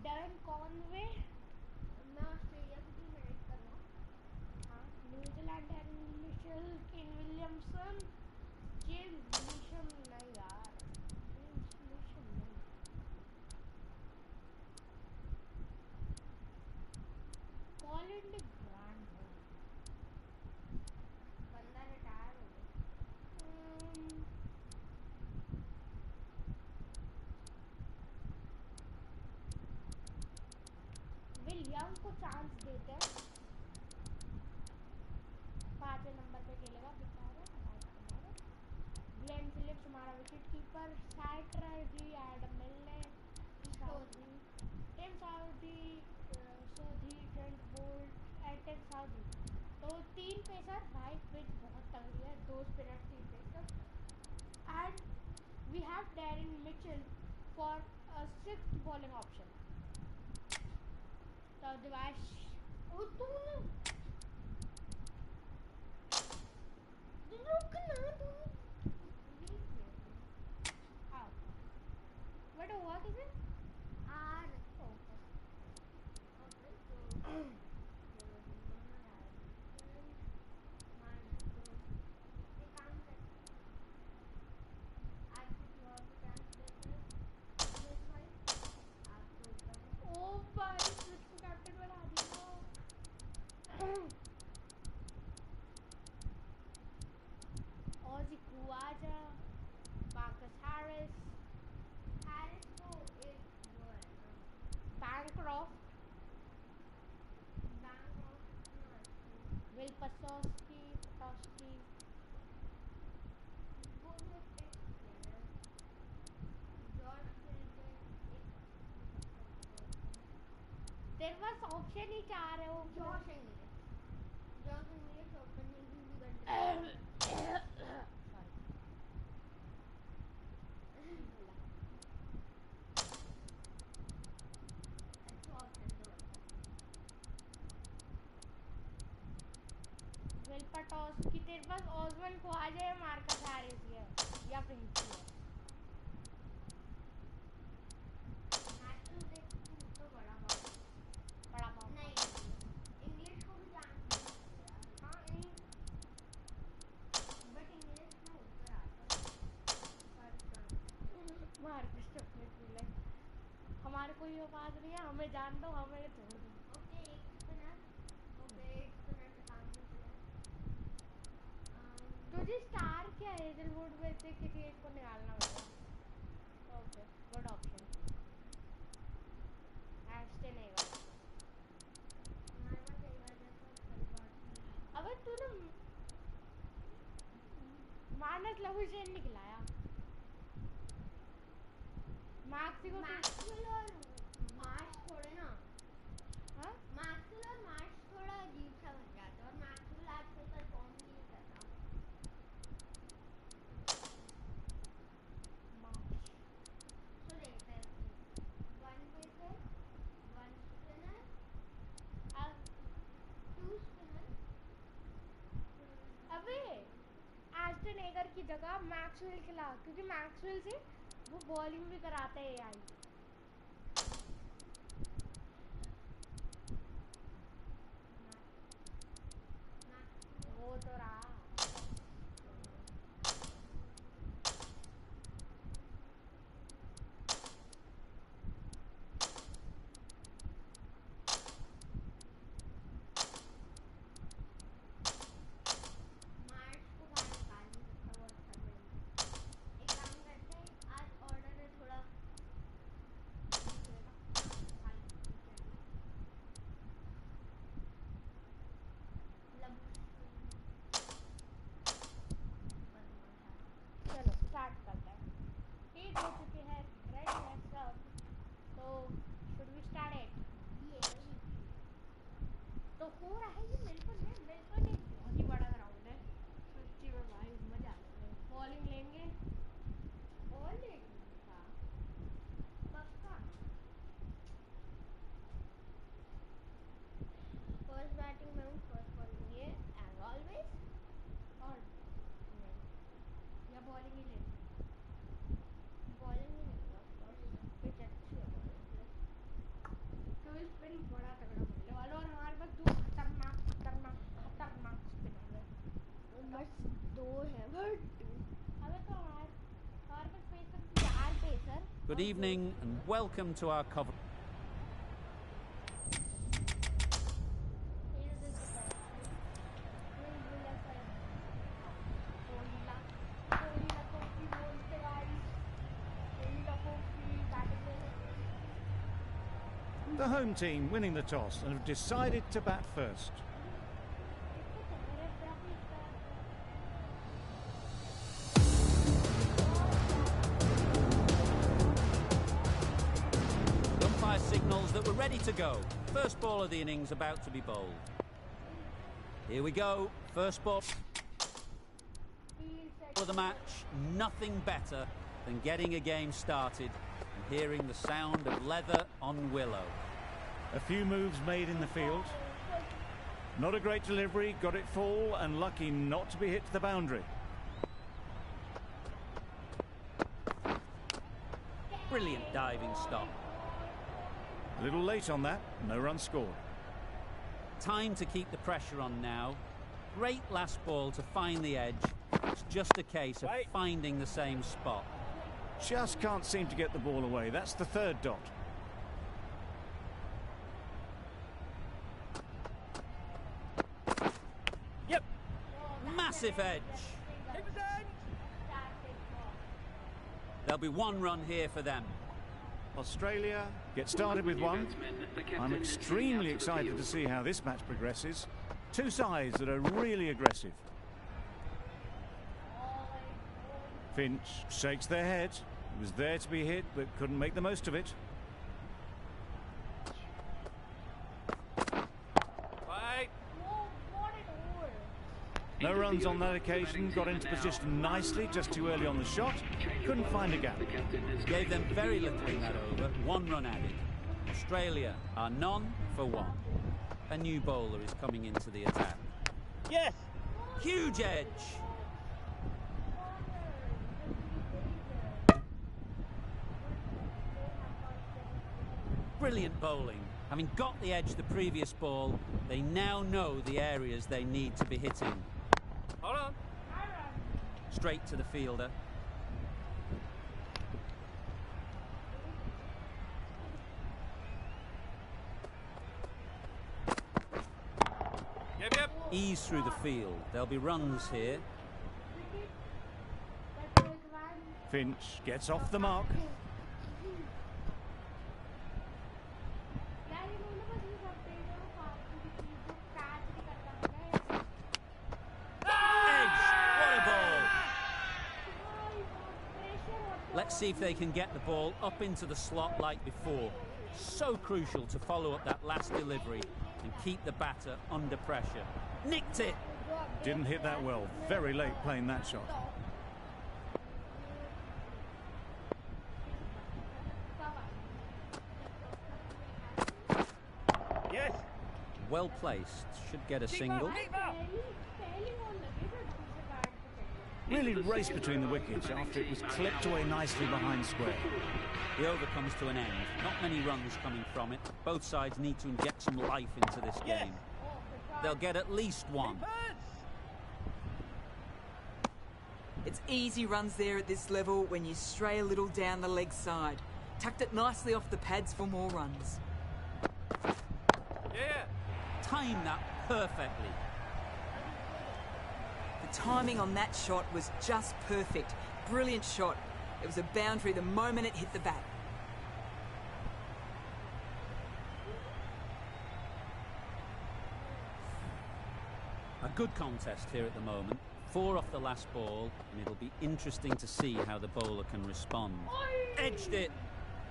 Dan Conway, मैं Australia की team में कर रहा हूँ। हाँ, New Zealand Darren Mitchell, Kane Williamson, James Neesham नहीं यार, जेम्स नीशम नहीं, कॉलिन डी ग्रांड बंदा रिटायर हो गया। विलियम को चांस देते हैं, 5वें नंबर पे खेलेगा बेचारा। ग्लेन फिलिप्स हमारा विकेट कीपर, सैटरजी, Adam Milne, Southee, Tim Southee, Sodhi, Trent Boult, एटेन साउदी। तो 3 पेसर भाई, पिच बहुत तगड़ी है, 2 spinner 3 pacer. And we have Darren Mitchell for a 6th bowling option. तो दिवाश बट हुआ किसे आर ओ भाई इसको कैप्टन बना दिया। ऑजी कुआजा, मार्कस हैरिस, को एक वो है ना, बैंक्रॉफ्ट, बैंक ऑफ विल पटोस्की, वो भी एक प्लेयर है। जॉर्ज क्रिकेट एक तेरे पास ऑप्शन ही 4 है वो। जॉर्ज इंग्लिश ओपनिंग भी कर लेते विल पटोस्की, तेरे पास ऑजमन ख्वाजा है, मार्कस हैरिस है या प्रिंसी है। तो बड़ा पाव नहीं, इंग्लिश को भी चांस हाँ, बट इंग्लिश में ऊपर आता मार्कस लाइक हमारे कोई आवाज नहीं है, हमें जान दो, हमें छोड़ दो। ओके एक स्पिनर से काम नहीं चला। तुझे स्टार क्या हेजलवुड में से किसी एक को निकालना पड़ेगा। Okay, good option. Ashton Agar. हमारे पास एक बार जैसा सही बात नहीं। अबे तूने मानस लहुशेन नहीं खिलाया। मैक्सवेल और मार्श थोड़े ना, हाँ? मैक्सवेल और मार्श थोड़ा अजीब सा बन जाता है और मैक्सवेल आजकल परफॉर्म नहीं कर रहा। तो देखते हैं 1 पेसर 1 स्पिनर 2 स्पिनर। अबे एस्टन एगर की जगह मैक्सवेल खिला, क्योंकि मैक्सवेल से वो बॉलिंग भी कराता है एआई। वो तो रहा। मार्च को बाहर निकाल नहीं सकता, वो अच्छा खेलता है। एक काम करते हैं, आज ऑर्डर है थोड़ा गेम बड़ा तगड़ा मिलने वाला और हमारे पास दो खतरनाक स्पिनर है बस 2 है बट अबे तो हमारे पास pacer 4 pacer Good evening and welcome to our cover. The home team winning the toss and have decided to bat first. Umpire signals that we're ready to go. First ball of the innings about to be bowled. Here we go. First ball of the match. Nothing better than getting a game started and hearing the sound of leather on willow. A few moves made in the field. Not a great delivery, got it full and lucky not to be hit to the boundary. Brilliant diving stop. A little late on that, no run scored. Time to keep the pressure on now. Great last ball to find the edge. It's just a case of finding the same spot. Just can't seem to get the ball away. That's the third dot. Yep. Massive edge. There'll be one run here for them. Australia get started with one. I'm extremely excited to see how this match progresses. Two sides that are really aggressive. Finch shakes their head. He was there to be hit, but couldn't make the most of it. No runs on that occasion, got into position nicely, just too early on the shot, couldn't find a gap. Gave them very little in that over, one run added. Australia are none for one. A new bowler is coming into the attack. Yes! Huge edge! Brilliant bowling. Having got the edge the previous ball, they now know the areas they need to be hitting. Hold on. Straight to the fielder. Yep. Ease through the field. There'll be runs here. Finch gets off the mark. Let's see if they can get the ball up into the slot like before. So crucial to follow up that last delivery and keep the batter under pressure. Nicked it! Didn't hit that well. Very late playing that shot. Yes! Well placed. Should get a single. Really raced between the wickets after it was clipped away nicely behind square. The over comes to an end. Not many runs coming from it. Both sides need to inject some life into this game. They'll get at least one. It's easy runs there at this level when you stray a little down the leg side. Tucked it nicely off the pads for more runs. Yeah! Timed that perfectly. The timing on that shot was just perfect. Brilliant shot. It was a boundary the moment it hit the bat. A good contest here at the moment. 4 off the last ball, and it'll be interesting to see how the bowler can respond. Edged it!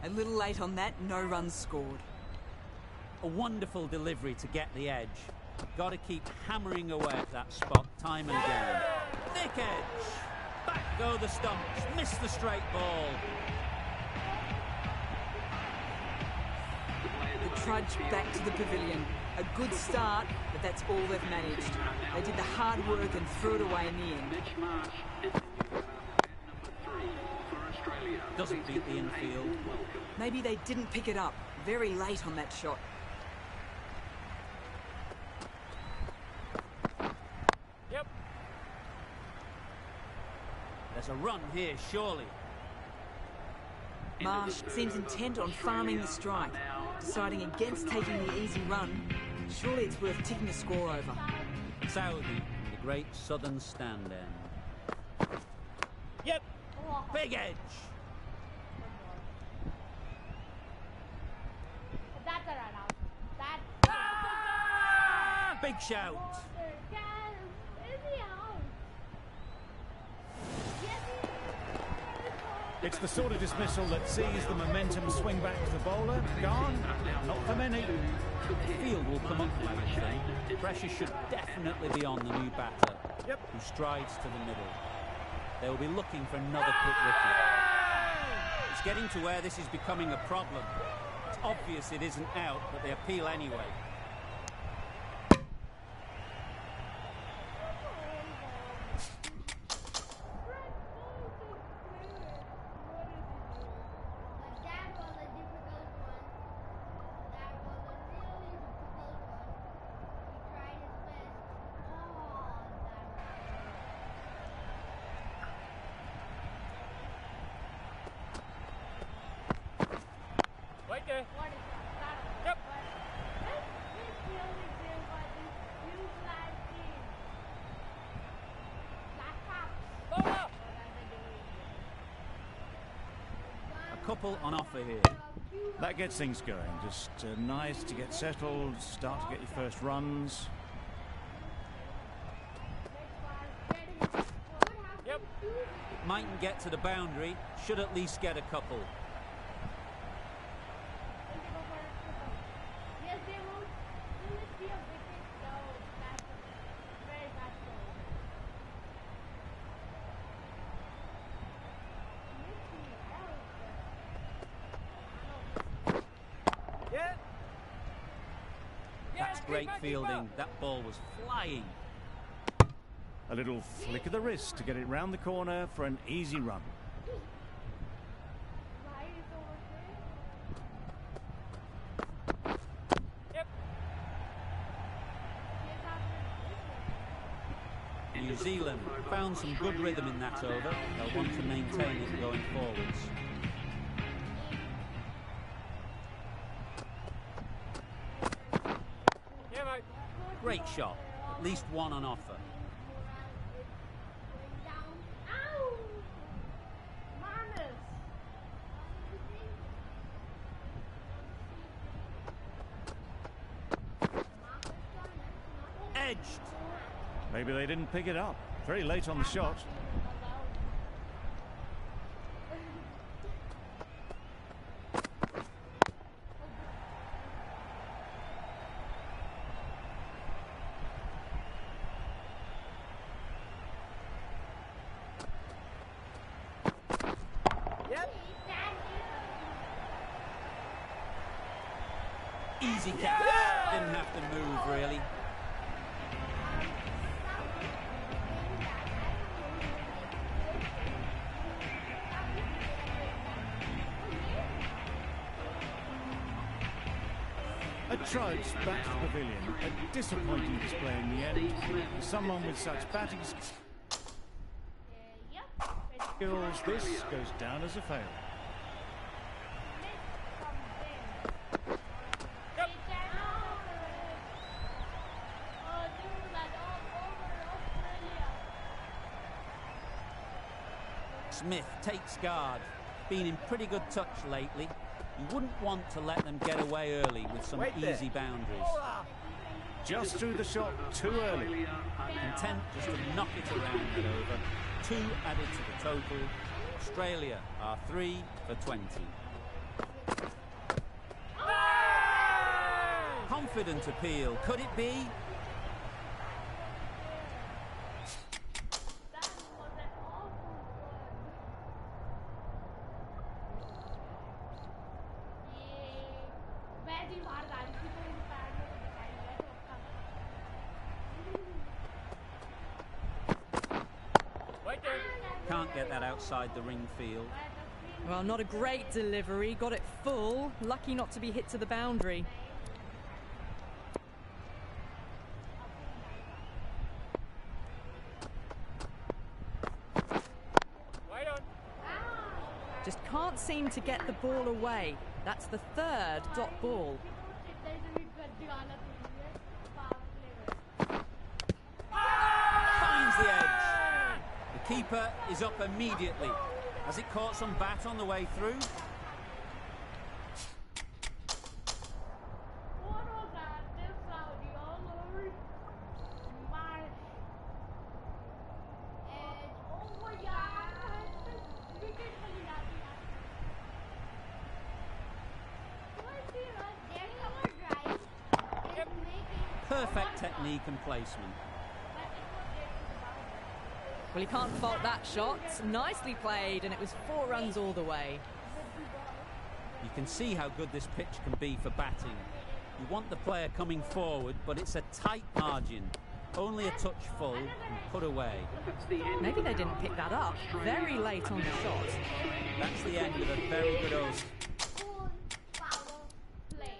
A little late on that, no runs scored. A wonderful delivery to get the edge. Got to keep hammering away at that spot time and again. Thick edge! Back go the stumps. Missed the straight ball. The trudge back to the pavilion. A good start, but that's all they've managed. They did the hard work and threw it away in the end. Doesn't beat the infield. Maybe they didn't pick it up. Very late on that shot. There's a run here, surely. Marsh seems intent on farming the strike, deciding against taking the easy run. Surely it's worth ticking the score over. Saudi in the great southern stand end. Yep. Big edge. That's a run out. That's Big shout. Is he out? Yes, he is. It's the sort of dismissal that sees the momentum swing back to the bowler. Gone? Not for many. The field will come up now, I think. Pressure should definitely be on the new batter, who strides to the middle. They will be looking for another quick wicket. It's getting to where this is becoming a problem. It's obvious it isn't out, but they appeal anyway. But that was a difficult one. That was a really difficult one. He tried his best. Oh, that was Right there. What is that? Yep. This field is there by this huge live team. Laptops. Ball up. A couple on offer here. That gets things going. Just nice to get settled, start to get your first runs. Yep. Mightn't get to the boundary, should at least get a couple. Yes, they will. Will it be a wicket? No, that's a very bad goal. Yeah. That's great fielding. That ball was flying. A little flick of the wrist to get it round the corner for an easy run. Why is over there? Yep. New Zealand found some good rhythm in that over. They'll want to maintain it going forwards. Yeah, mate. Great shot. At least one on offer. Ow! Marnus! Edged. Maybe they didn't pick it up. Very late on the shot. Yep. Easy catch. Didn't have to move, really. A trudge back to the pavilion. A disappointing display in the end. Someone with such batting Yep. skills, this goes down as a fail. Yep. Smith takes guard. Been in pretty good touch lately. You wouldn't want to let them get away early with some Wait there. easy boundaries. Ball up. Just threw the shot too early. Content just to knock it around and over. 2 added to the total. Australia are 3 for 20. Confident appeal. Could it be? That was an awful one. वैसे ही बाहर गाड़ी थी तो इन पैर में तो दिखाई दिया तो Right there. Can't get that outside the ring field. Well, not a great delivery. Got it full. Lucky not to be hit to the boundary. seem to get the ball away. That's the third dot ball. Finds the edge. The keeper is up immediately. Has it caught some bat on the way through? What was that? This Saudi all over my edge. Oh yeah, wicket chali jati hai. Their cover drive is making Perfect technique and placement. But it was dead to the boundary. Well, you can't fault that shot. Nicely played, and it was 4 runs all the way. You can see how good this pitch can be for batting. You want the player coming forward, but it's a tight margin. Only a touch full and put away. Maybe they didn't pick that up. Very late on the shot. That's the end of a very good over. full power play.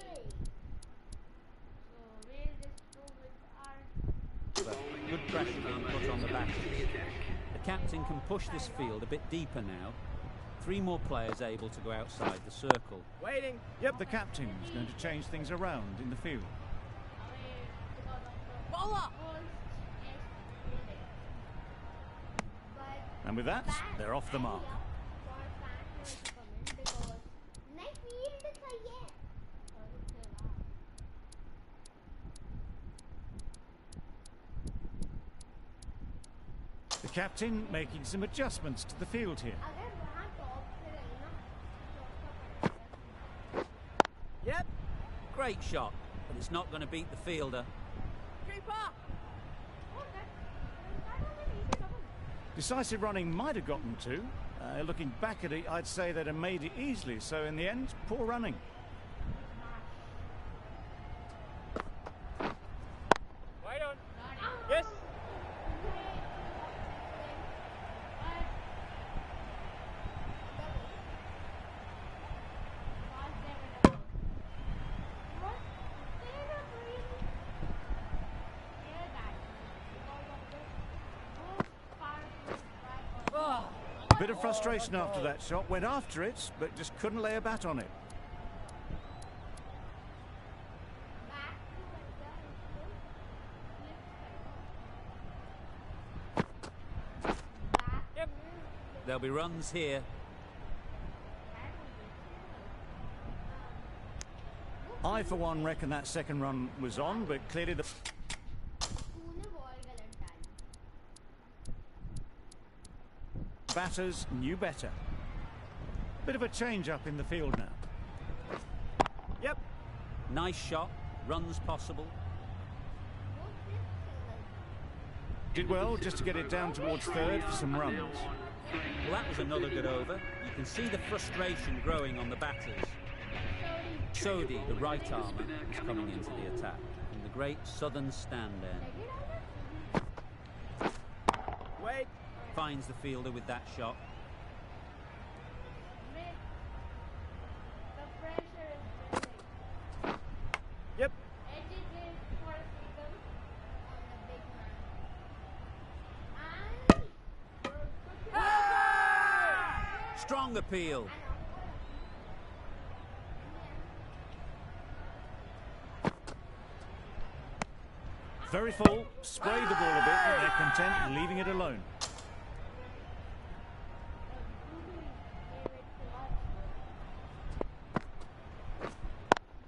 So we'll just go with our Good pressure being put on the batters. The captain can push this field a bit deeper now. 3 more players able to go outside the circle. Waiting. Yep, the captain is going to change things around in the field. away because of the Bowler! first test fielding. But And with that, they're off the mark. for fans to come in because next field is a yeah. The captain making some adjustments to the field here. अगर वहाँ top पे रही ना चौका पड़ेगा. Yep. Great shot, but it's not going to beat the fielder. Keeper! Oh, that was an easy double. Decisive running might have gotten 2. Looking back at it, I'd say they'd have made it easily. So in the end, poor running. Wide on. Yes. Oh, A bit of frustration after that shot. Went after it, but just couldn't lay a bat on it. Back to back. Yep. there'll be runs here. I, for one, reckon that second run was on, but clearly the तूने ball गलत डाली. batters knew better. Bit of a change-up in the field now. Yep. Nice shot, runs possible. वो सिर्फ single. Did well just to get it down towards third for some runs. Well, that was another good over. You can see the frustration growing on the batters. Sodi, the right armour, is coming into the attack from the great southern stand end. Wait. Finds the fielder with that shot. The pressure is building. Yep. Edge is for a single. On the big man. And Strong appeal. Very full, sprayed the ball a bit, but they're content leaving it alone.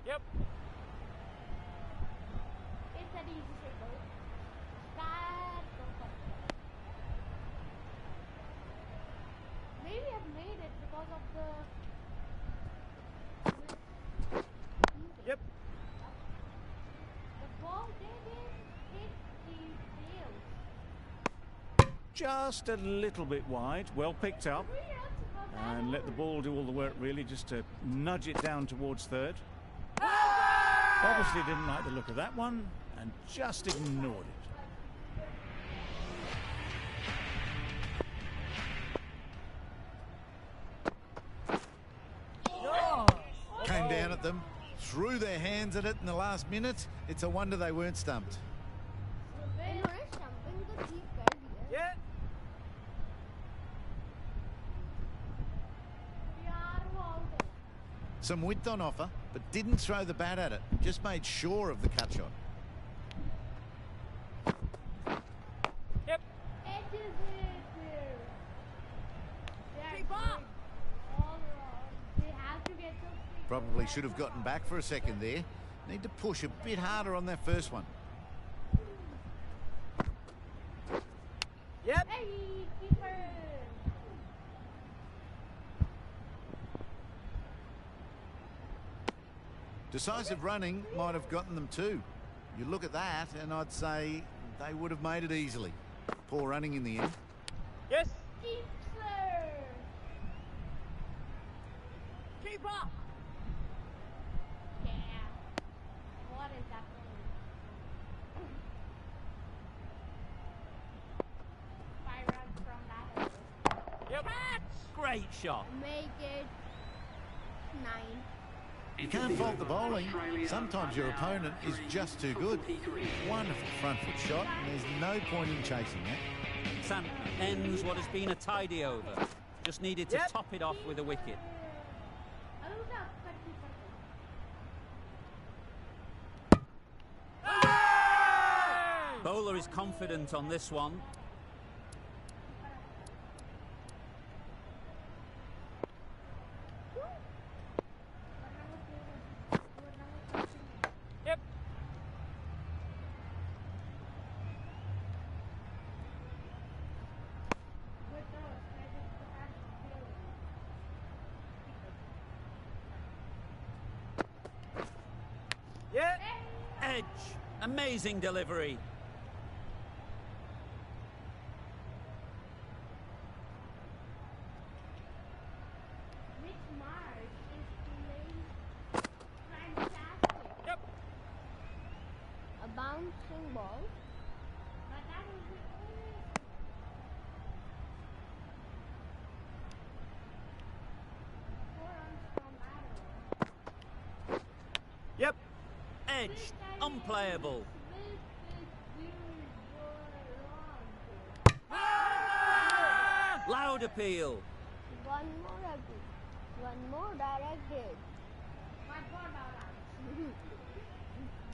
Yep. It's an easy single. Start. Maybe I've made it because of the. Yep. The ball didn't hit the field. Just a little bit wide, well picked up. 3 runs for that And let the over. ball do all the work really, just to nudge it down towards third. Obviously didn't like the look of that one and just ignored it. Came down at them, threw their hands at it in the last minute. It's a wonder they weren't stumped. इन्होंने stumping तो ठीक कर दिया. Yeah. यार Some width on offer, but didn't throw the bat at it. Just made sure of the cut shot. Yep. Edges it there. Keep up. All wrong. They have to get those people. Probably should have gotten back for a second there. Need to push a bit harder on that first one. Yep. Hey, keeper. Decisive running might have gotten them too. You look at that and I'd say they would have made it easily. Poor running in the end. Yes. Keeper. Keep up. Yeah. What is that thing? 5 runs from that. Yep. Great shot. Make it 9. You can't fault the bowling. Sometimes your opponent is just too good. Wonderful front foot shot, and there's no point in chasing that. Santner ends what has been a tidy over. Just needed to Yep. top it off with a wicket. Bowler is confident on this one. Yep. Yep. Edge. Amazing delivery. Which Mars is playing fantastic. Yep. A bouncing ball. But that was the only 4 runs from Arrow. Yep. Edge. Unplayable. Loud appeal. One more appeal. One more direct hit. My God, Alan.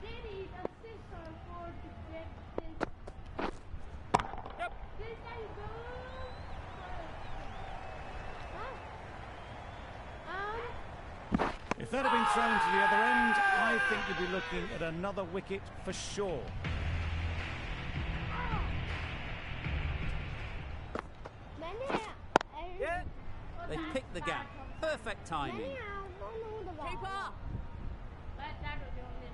They need assist on 4 to get this. Yep. This time goes. If that had been thrown to the other end, I think you'd be looking at another wicket for sure. Yeah. They picked the gap. Perfect timing. Keep up. But that was the only.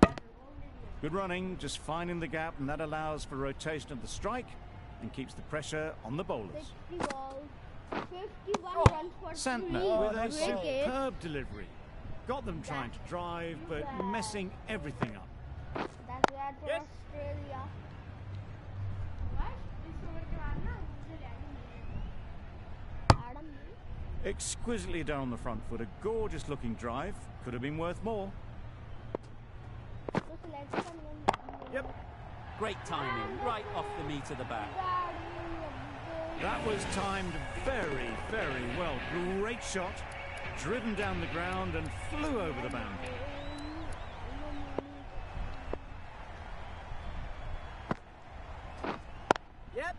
That was only the. Good running, just finding the gap, and that allows for rotation of the strike and keeps the pressure on the bowlers. 60 balls. 51 Oh, runs for Santner with a 3 wickets. superb delivery. Got them trying to drive, but messing everything up. That's bad for Yes. Australia. What? This over के बाद ना मुझे landing Adam. Exquisitely done on the front foot. A gorgeous looking drive. Could have been worth more. So let's come in. Yep. Great timing. Right off the meat of the bat. That was timed very, very well. Great shot. Driven down the ground and flew over the boundary. Yep.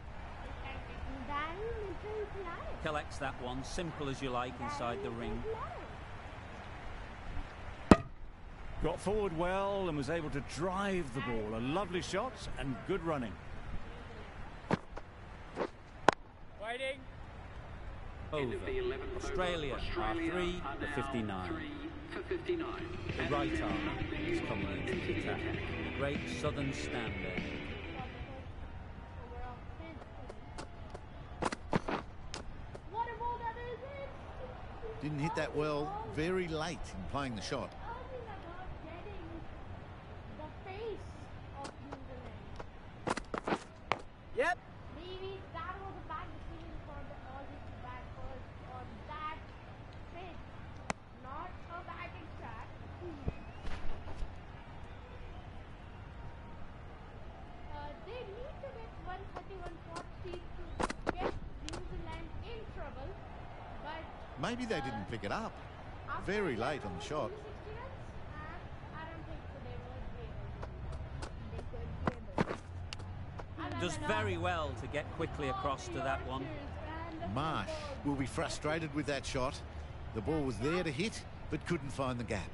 Collects that one. Simple as you like inside the ring. Got forward well and was able to drive the ball. A lovely shot and good running. Waiting. Over. Australia are 3 for 59. The right arm is coming into the attack. Great southern stand there. What a ball that is! Didn't hit that well very late in playing the shot. Talking about getting the face of New Zealand. Yep. Maybe that was a bad decision for the Aussies to bat first on that pitch, not a batting track. They need to get 130, 140 to get New Zealand in trouble, but Maybe they didn't pick it up. I very late on the shot. 60 runs? I don't think so. They would be able to. They could be able to. Does very well to get quickly across to that one. Marsh will be frustrated with that shot. The ball was there to hit, but couldn't find the gap.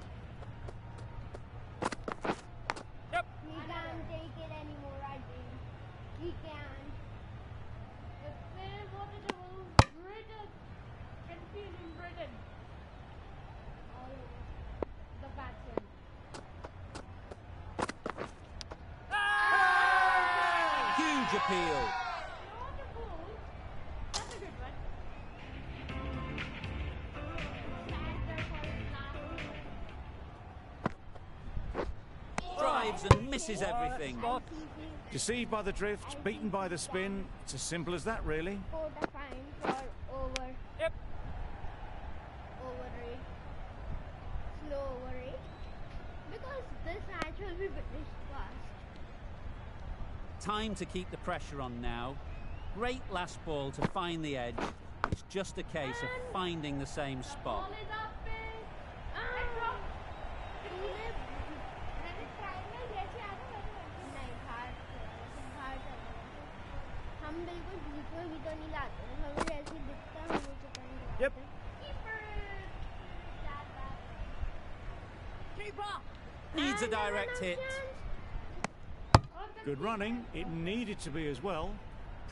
Yep. He can't take it anymore, I think. He can't. If they wanted to move Britain, confused in Britain. All over the batsman. Huge appeal. Not a goal. That's a good one. Stand there for his last over. Drives and misses everything. Spot. Deceived by the drift, beaten by the spin. It's as simple as that, really. Quote a fine for Yep. overrate, slow overrate, because this match will be finished fast. Time to keep the pressure on now. Great last ball to find the edge. It's just a case of finding the same spot. Ball is up big. नहीं बाहर हम बिल्कुल बीच में भी तो नहीं लाते हैं, हमें जैसे दिखता है हम उसे तो नहीं लाते। Yep. Needs a direct hit. Good running. It needed to be as well.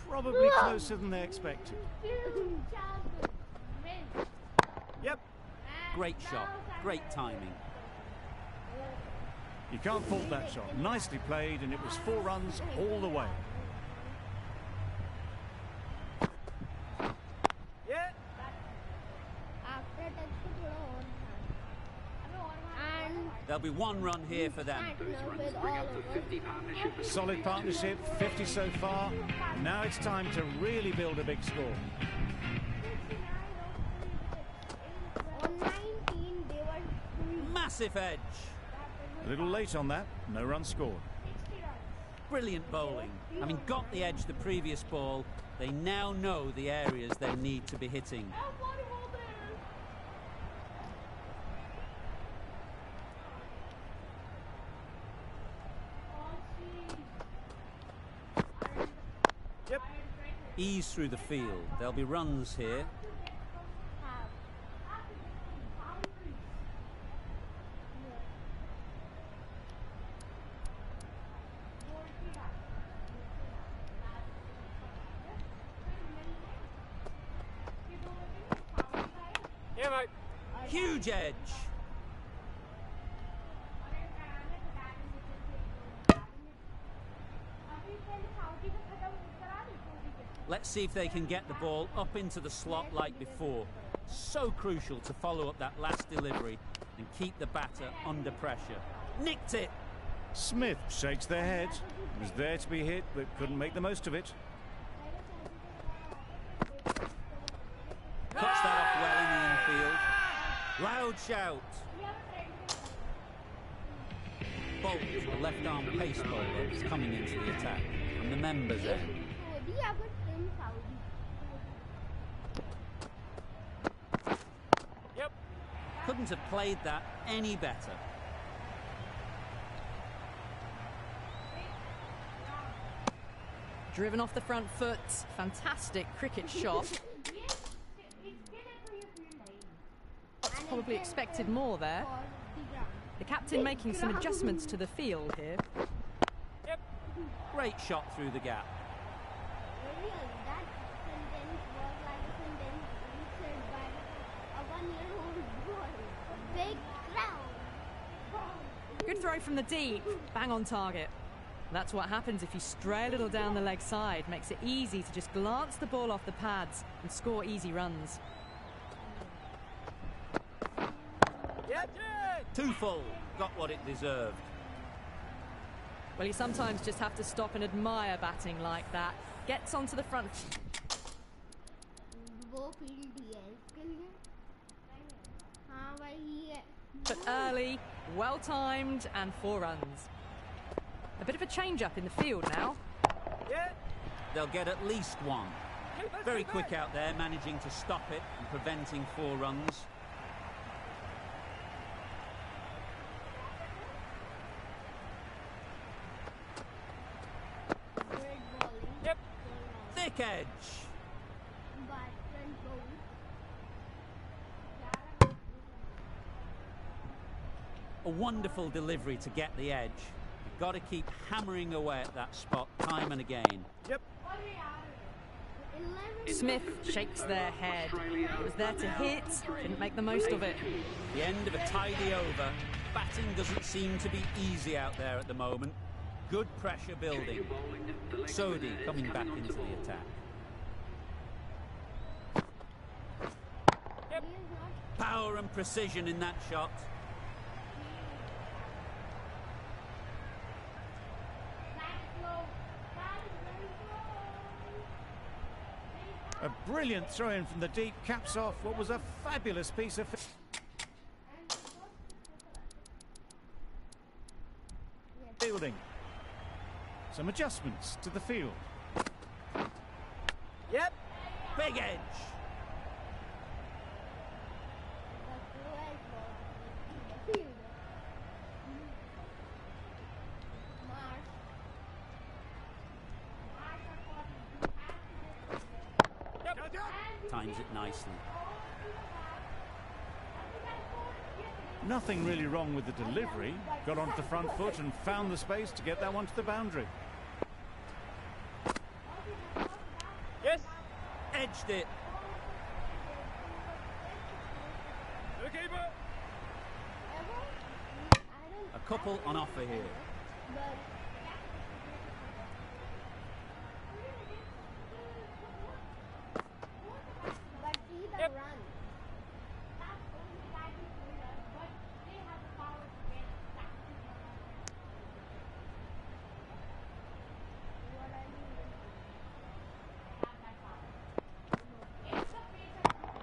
Probably closer than they expected. Yep. Great shot. Great timing. You can't fault that shot. Nicely played, and it was 4 runs all the way. Yeah. After touch को थोड़ा और ध्यान। And There'll be 1 run here for them. partner with all of us. Solid partnership, 50 so far. Now it's time to really build a big score. On 19 they were doing Massive edge. A little late on that. No run scored. Brilliant bowling. Having got the edge the previous ball, they now know the areas they need to be hitting. Yep. Ease through the field. There'll be runs here. Yeah, mate. Huge edge. Let's see if they can get the ball up into the slot like before. So crucial to follow up that last delivery and keep the batter under pressure. Nicked it. Smith shakes their head. It was there to be hit, but couldn't make the most of it. Cuts that off well in the infield. Loud shout. Bolt, the left-arm pace bowler, is coming into the attack from the members' end. Saudi या फिर Team Saudi? Yep. Couldn't have played that any better. Driven off the front foot. Fantastic cricket shot. Probably expected more there. The captain making some adjustments to the field here. Yep. Great shot through the gap. Really, that sentence was like a sentence said by a 1-year-old boy. Big crowd. Good throw from the deep. Bang on target. That's what happens if you stray a little down the leg side. Makes it easy to just glance the ball off the pads and score easy runs. Yep. Too full. Got what it deserved. Well, you sometimes just have to stop and admire batting like that. Gets onto the front. वो field ही है इसके लिए। हाँ वही है। But early, well timed, and 4 runs. A bit of a change up in the field now. Yeah. They'll get at least 1. Very quick out there, managing to stop it and preventing 4 runs. thick edge. but front bowl. A wonderful delivery to get the edge. You've got to keep hammering away at that spot time and again. Yep. 11. Smith shakes their head. It was there to hit, didn't make the most of it. The end of a tidy over. Batting doesn't seem to be easy out there at the moment. Good pressure building. Sodhi coming back into the attack. He is not. Power and precision in that shot. A brilliant throw-in from the deep caps off what was a fabulous piece of... fielding. Some adjustments to the field. Yep. Big edge. Times it nicely. Nothing really wrong with the delivery. Got onto the front foot and found the space to get that one to the boundary. Yes. Edged it. The keeper. A couple on offer here. But see the Yep. run.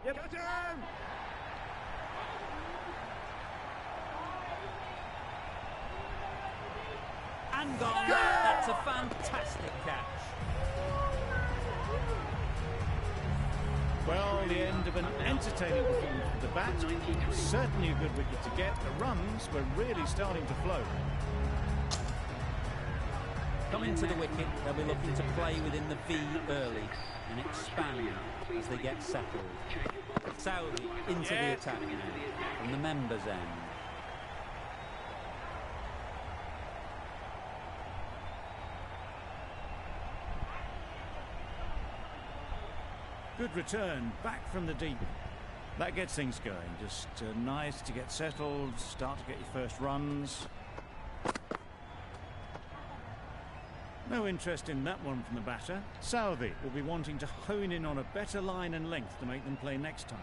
Yep. Touchdown. And gone. That's a fantastic catch. Well, the end of an entertaining performance with the bat. Certainly a good wicket to get. The runs were really starting to flow. Coming to the wicket, they'll be looking to play within the V early and expand as they get settled. Saudi into the attack now from the members' end. Good return, back from the deep. That gets things going. Just nice to get settled, start to get your first runs. No interest in that one from the batter. Southey will be wanting to hone in on a better line and length to make them play next time.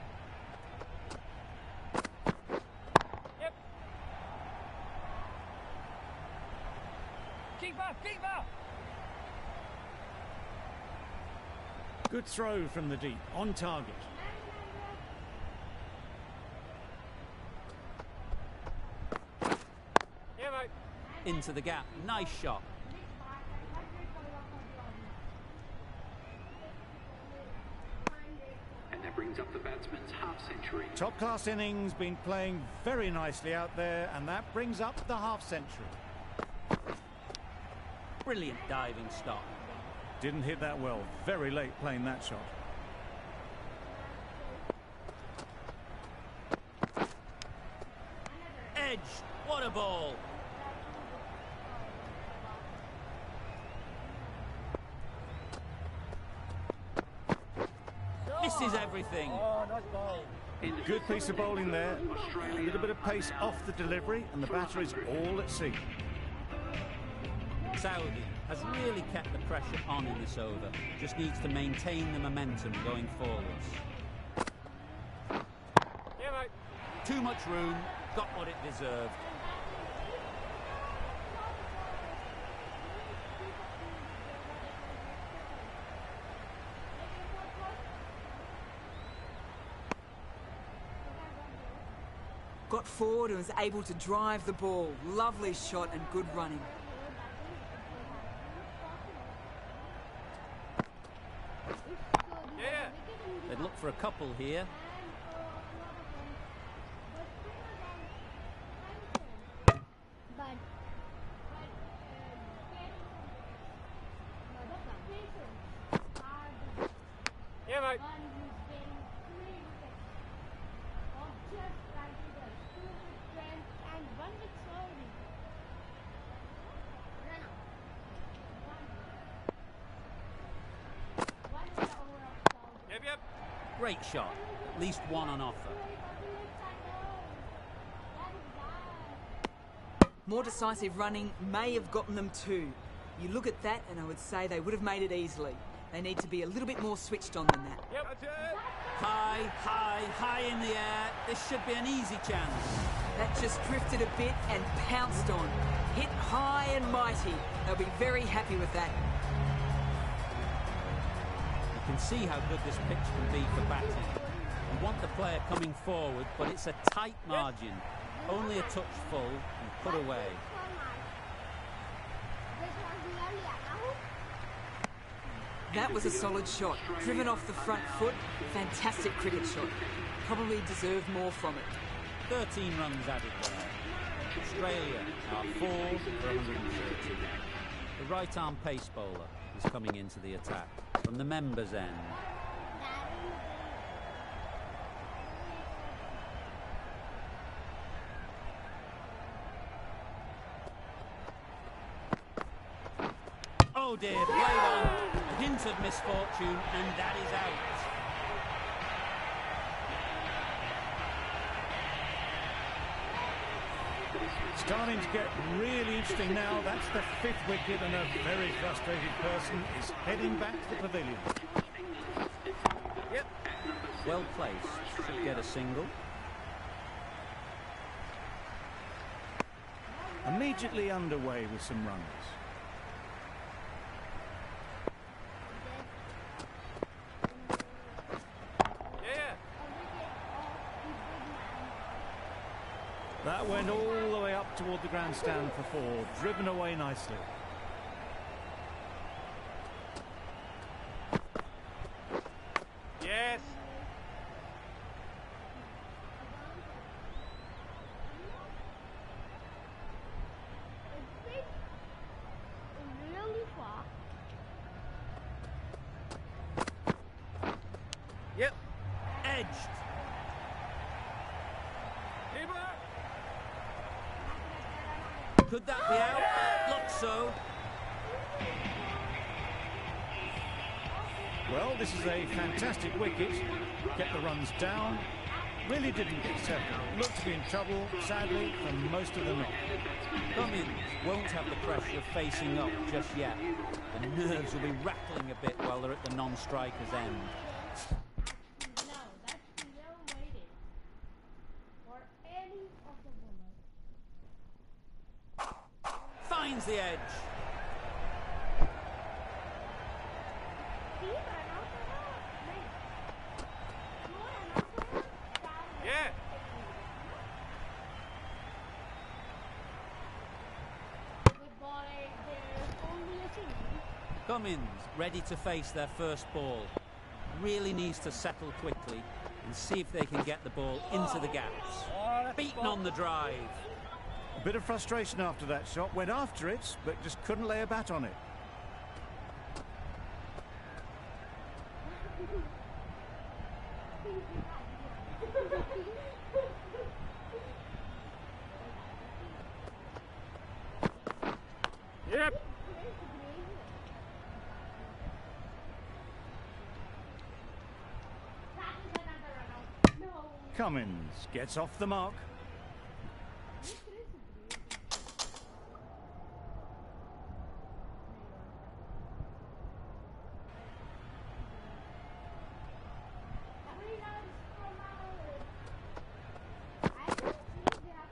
Yep. Keeper. Keeper. Good throw from the deep, on target. Yeah, mate. Into the gap, nice shot. And that brings up the batsman's half-century. Top-class innings, been playing very nicely out there, and that brings up the half-century. Brilliant diving stop. Didn't hit that well, very late playing that shot. Edge, what a ball. Misses everything. Oh, nice ball. Good piece of bowling there. A little bit of pace off the delivery, and the batter is all at sea. Saudi has really kept the pressure on in this over. Just needs to maintain the momentum going forwards. Yeah, mate. Too much room, got what it deserved. Got forward and was able to drive the ball. Lovely shot and good running. Yeah. They'd look for a couple here. But Great shot. At least one on offer. More decisive running may have gotten them two. You look at that and I would say they would have made it easily. They need to be a little bit more switched on than that. Yep, that's it. High, high, high in the air. This should be an easy chance. That just drifted a bit and pounced on. Hit high and mighty. They'll be very happy with that. You can see how good this pitch can be for batting. You want the player coming forward, but it's a tight margin. Only a touch full and put away. That was a solid shot. Driven off the front foot. Fantastic cricket shot. Probably deserved more from it. 13 runs added there. Australia are 4 for 130. The right-arm pace bowler is coming into the attack from the members' end. Oh dear, played on. A hint of misfortune, and that is out. Starting to get really interesting now. That's the 5th wicket, and a very frustrated person is heading back to the pavilion. Yep. Well placed. Should get a single. Immediately underway with some runs. Yeah. That went all the way up toward the grandstand for 4, driven away nicely. Yes. Really far. Yep. Edged. Keeper. Could that be out? Looks so. Well, this is a fantastic wicket. Get the runs down. Really didn't get settled. Looked to be in trouble, sadly, for most of the knock. Cummins won't have the pressure of facing up just yet. The nerves will be rattling a bit while they're at the non-striker's end. No, that's well waiting for any of the bowlers. Finds the edge. Yeah. Good bowling, there's only a single. Cummins ready to face their first ball. Really needs to settle quickly and see if they can get the ball into the gaps. Beaten on the drive. A bit of frustration after that shot. Went after it, but just couldn't lay a bat on it. Yep. Cummins gets off the mark.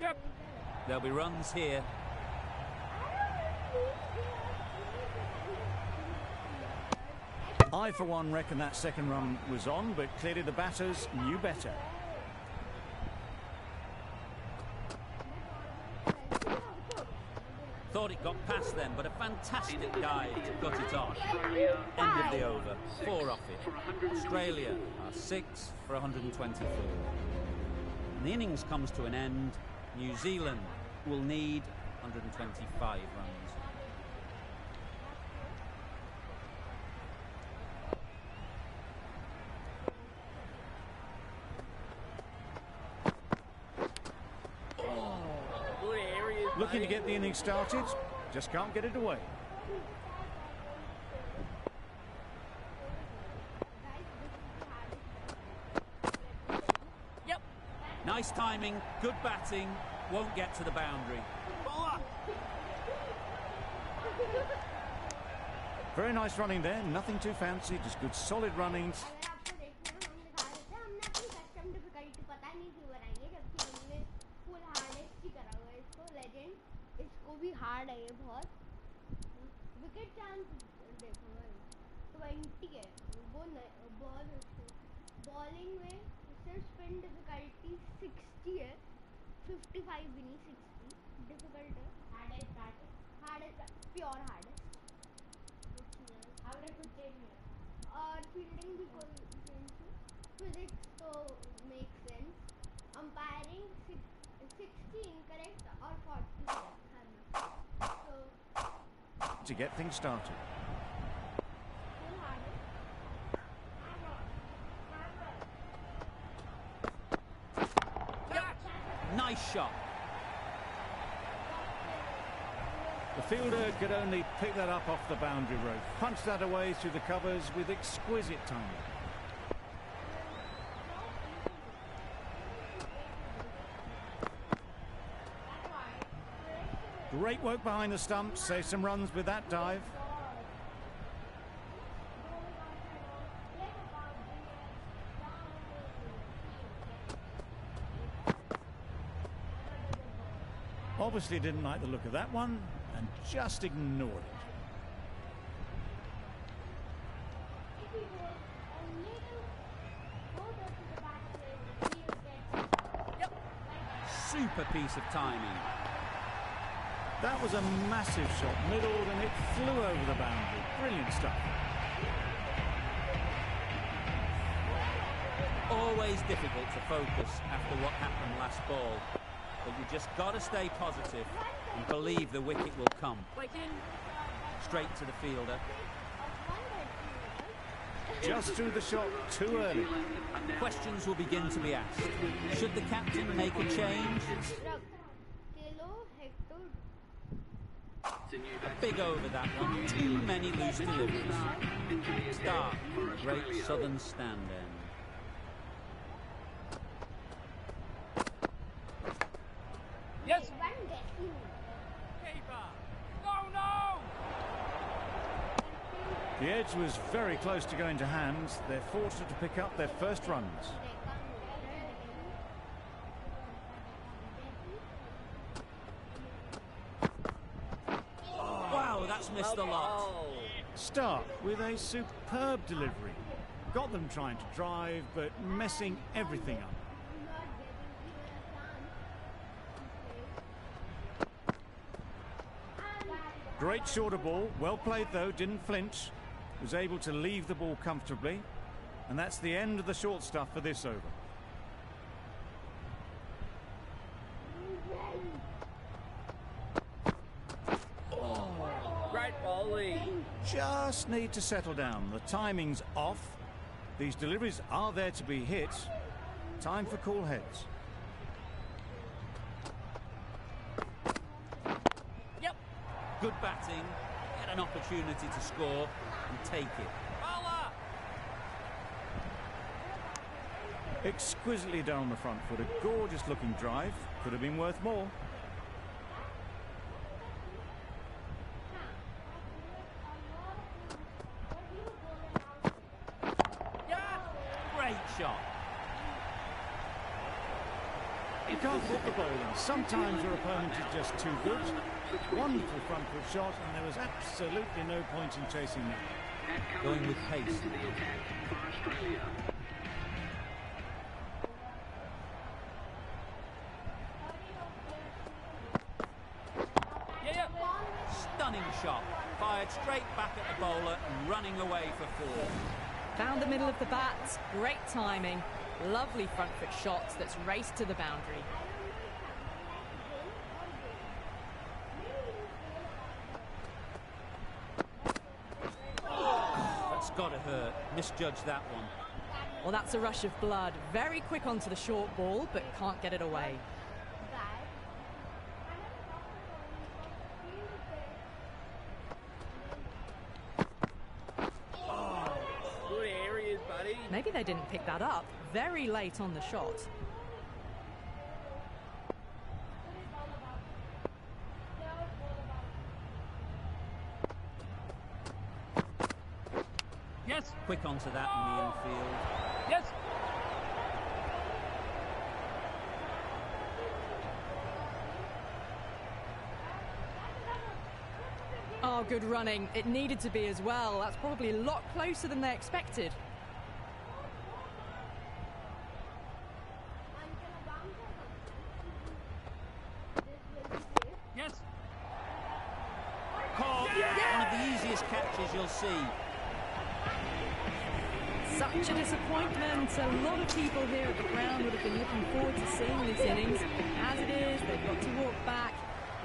Yep. There'll be runs here. I, for one, reckon that second run was on, but clearly the batters knew better. Thought it got past them, but a fantastic dive to cut it off. End of the over. 4 off it. Australia are 6 for 124. And the innings comes to an end. New Zealand will need 125 runs. Good areas. Looking to get the innings started, just can't get it away. Nice timing, good batting, won't get to the boundary. Bowler! Very nice running there, nothing too fancy, just good solid runnings. इसको भी hard है ये बहुत wicket chance देखो भाई 20 है वो bowling में सिर्फ स्पिन डिफिकल्टी 60 है 55 भी नहीं 60 डिफिकल्ट है हार्डेस्ट प्योर हार्डेस्ट आपने कुछ चेंज नहीं और फील्डिंग भी कोई चेंज नहीं फिजिक्स तो make sense umpiring 60 incorrect or 40 correct. So To get things started. Nice shot. The fielder could only pick that up off the boundary rope. Punched that away through the covers with exquisite timing. Great work behind the stumps, save some runs with that dive. Obviously didn't like the look of that one and just ignored it. Super piece of timing. That was a massive shot, middled, and it flew over the boundary. Brilliant stuff. Always difficult to focus after what happened last ball, but you just got to stay positive and believe the wicket will come. Straight to the fielder. Just threw the shot too early. Questions will begin to be asked. Should the captain make a change? A big over that one. Too many loose deliveries. Start. Great southern stand end. Yes! Keeper! No! The edge was very close to going to hands. They're fortunate to pick up their first runs. Wow, that's missed a lot. Stark with a superb delivery. Got them trying to drive, but messing everything up. Great shorter ball, well played though, didn't flinch. Was able to leave the ball comfortably. And that's the end of the short stuff for this over. Great bowling. Just need to settle down. The timing's off. These deliveries are there to be hit. Time for cool heads. Yep. Good batting. Get an opportunity to score and take it. Bowler! Exquisitely done on the front foot. A gorgeous looking drive. Could have been worth more. Great shot. You can't fault the bowling. Sometimes your opponent is just too good. Wonderful front foot shot, and there was absolutely no point in chasing that. Going with pace. Into the attack for Australia. Stunning shot. Fired straight back at the bowler and running away for four. Found the middle of the bat. Great timing. Lovely front foot shots that's raced to the boundary. That's got to hurt. Misjudged that one. Well, that's a rush of blood. Very quick onto the short ball, but can't get it away. Good areas, buddy. Maybe they didn't pick that up. Very late on the shot. Yes. Quick onto that in the infield. Yes. Oh, good running. It needed to be as well. That's probably a lot closer than they expected. Until a bouncer comes. This will be safe. Yes. Caught. One of the easiest catches you'll see. Such a disappointment. A lot of people here at the ground would have been looking forward to seeing this innings. As it is, they've got to walk back,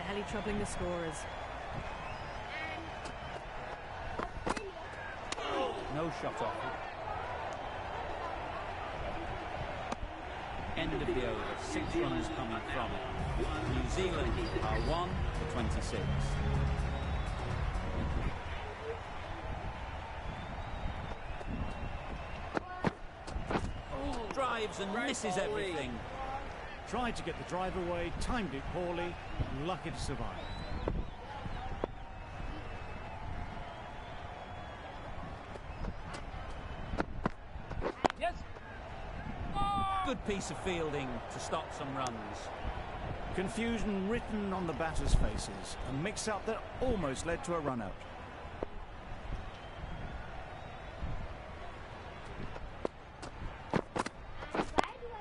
barely troubling the scorers. No shot offered. End of the over. 6 runs coming from it. New Zealand are 1 for 26. Drives and misses everything. Tried to get the drive away, timed it poorly, lucky to survive. Yes. Good piece of fielding to stop some runs. Confusion written on the batters' faces. A mix-up that almost led to a run-out.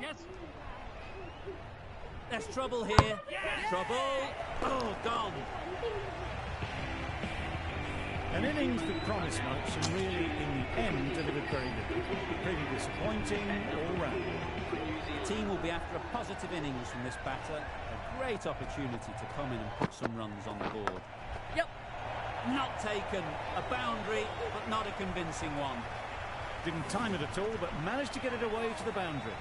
Yes. There's trouble here. Trouble. Oh, gone. An innings that promised much and really, in the end, delivered very little. Pretty disappointing all round. The team will be after a positive innings from this batter. A great opportunity to come in and put some runs on the board. Yep. Not taken. A boundary, but not a convincing one. Didn't time it at all, but managed to get it away to the boundary.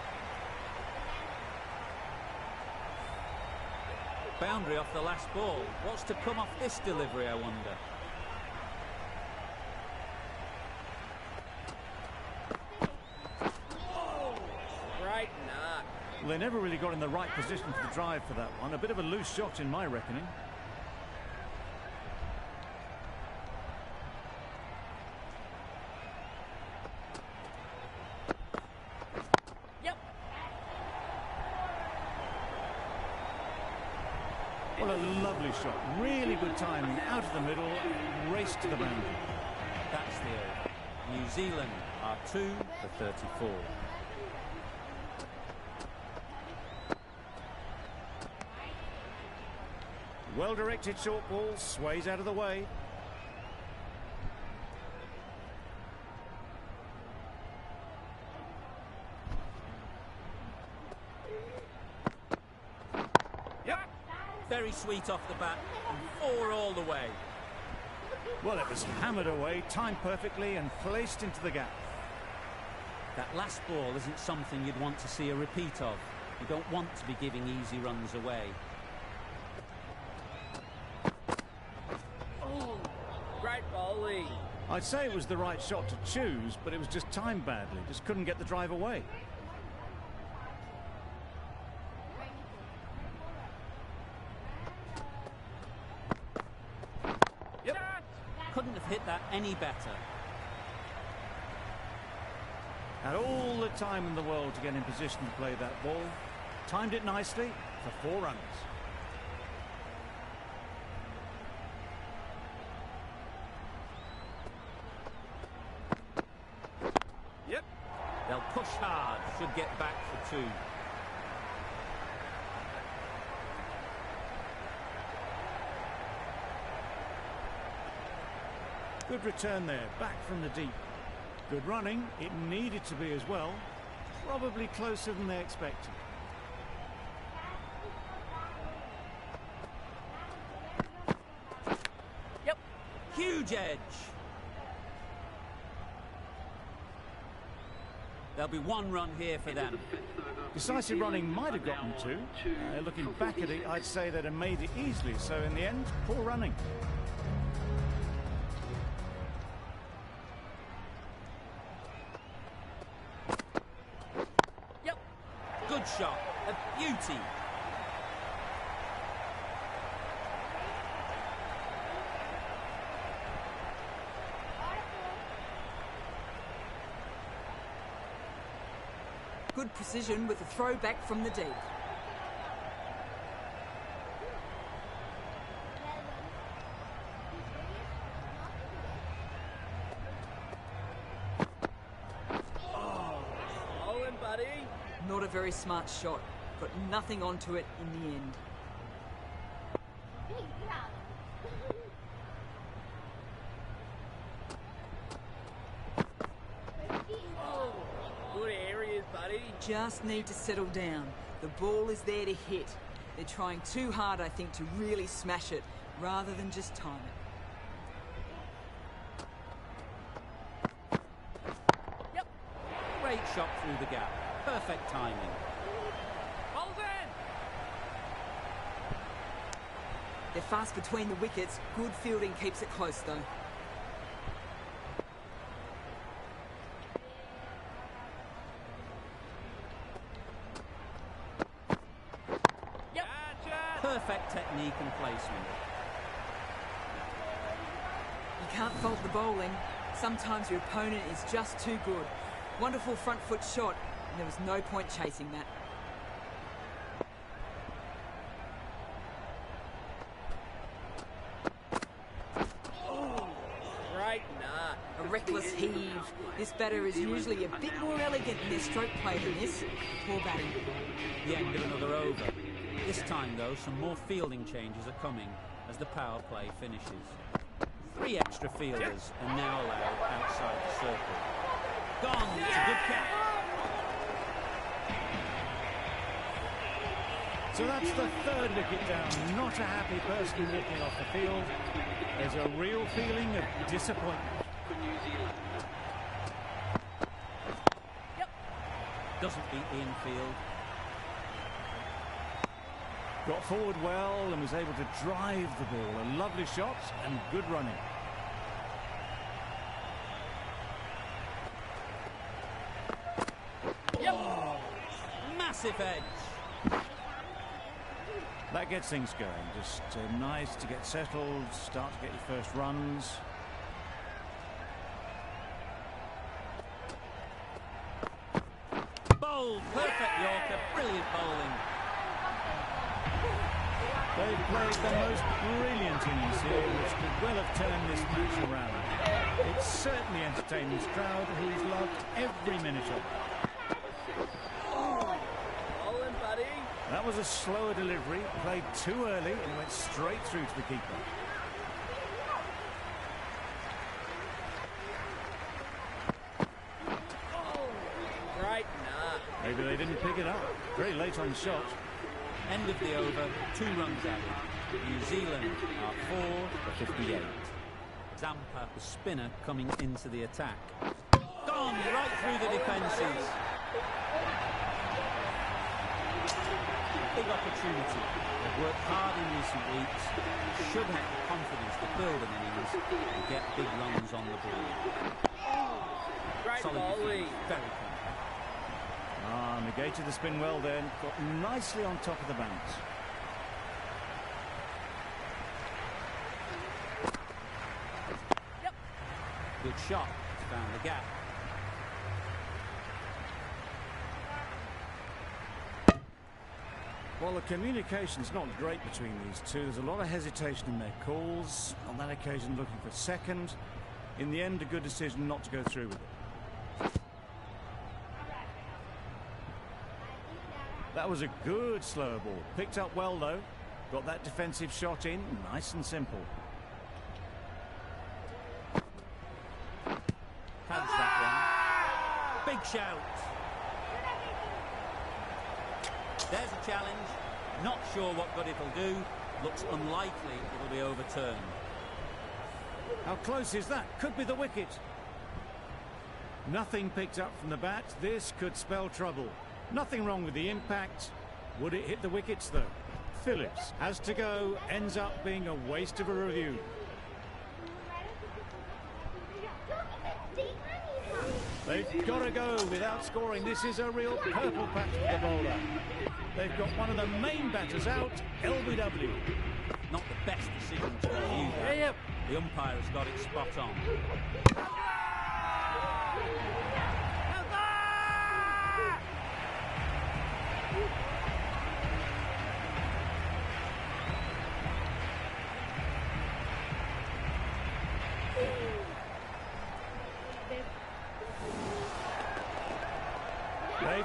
Boundary off the last ball. What's to come off this delivery, I wonder? Right not. Well, they never really got in the right position for the drive for that one. A bit of a loose shot in my reckoning. Yep. Well, a lovely shot. Really good timing. Out of the middle, race to the boundary. That's the over. New Zealand are 2 for 34. Well-directed short ball, sways out of the way. Yep. Very sweet off the bat, and 4 all the way. Well, it was hammered away, timed perfectly and placed into the gap. That last ball isn't something you'd want to see a repeat of. You don't want to be giving easy runs away. Great bowling. I'd say it was the right shot to choose, but it was just timed badly. Just couldn't get the drive away. Yep. Couldn't have hit that any better. Had all the time in the world to get in position to play that ball. Timed it nicely for 4 runs. Yep. They'll push hard, should get back for 2. Good return there, back from the deep. Good running, it needed to be as well. Probably closer than they expected. Yep. Huge edge. There'll be 1 run here for them. Decisive running might have gotten 2. Looking back at it, I'd say they'd have made it easily. So in the end, poor running. Yep. Good shot. A beauty. Good precision with a throw back from the deep. Bowling, buddy. Not a very smart shot. Got nothing onto it in the end. Good areas, buddy. Just need to settle down. The ball is there to hit. They're trying too hard, I think, to really smash it, rather than just time it. Yep. Great shot through the gap. Perfect timing. Hold in. They're fast between the wickets. Good fielding keeps it close, though. Yep. Perfect technique and placement. You can't fault the bowling. Sometimes your opponent is just too good. Wonderful front foot shot, and there was no point chasing that. Great knock. A reckless heave. This batter is usually a bit more elegant in their stroke play than this. Poor batting. The end of another over. This time, though, some more fielding changes are coming as the power play finishes. 3 extra fielders are now allowed outside the circle. Gone. It's a good catch. So that's the 3rd wicket down. Not a happy person walking off the field. There's a real feeling of disappointment. Yep. Doesn't beat the infield. Got forward well and was able to drive the ball. A lovely shot and good running. Yep. Massive edge. That gets things going. Just nice to get settled, start to get your first runs. Bold. Perfect Yorker. Brilliant bowling. They've played the most brilliant innings here, which could well have turned this match around. It's certainly entertained this crowd, who's loved every minute of it. Bowling, buddy. That was a slower delivery, played too early and went straight through to the keeper. Great knock. Maybe they didn't pick it up. Very late on the shot. End of the over. 2 runs added. New Zealand are 4 for 58. Zampa, the spinner, coming into the attack. Gone right through the defences. Big opportunity. They've worked hard in recent weeks. Should have the confidence to build an innings and get big runs on the board. Great Solid bowling. defence, very compact. Negated the spin well then. Got nicely on top of the bounce. Yep. Good shot. Found the gap. Well, the communication's not great between these two. There's a lot of hesitation in their calls. On that occasion, looking for second. In the end, a good decision not to go through with it. That was a good slower ball. Picked up well, though. Got that defensive shot in. Nice and simple. Pads that one. Big shout. There's a challenge. Not sure what good it'll do. Looks unlikely it'll be overturned. How close is that? Could be the wicket. Nothing picked up from the bat. This could spell trouble. Nothing wrong with the impact. Would it hit the wickets, though? Phillips has to go. Ends up being a waste of a review. They've got to go without scoring. This is a real purple patch for the bowler. They've got one of the main batters out, LBW. Not the best decision to review that. Yep. The umpire has got it spot on. They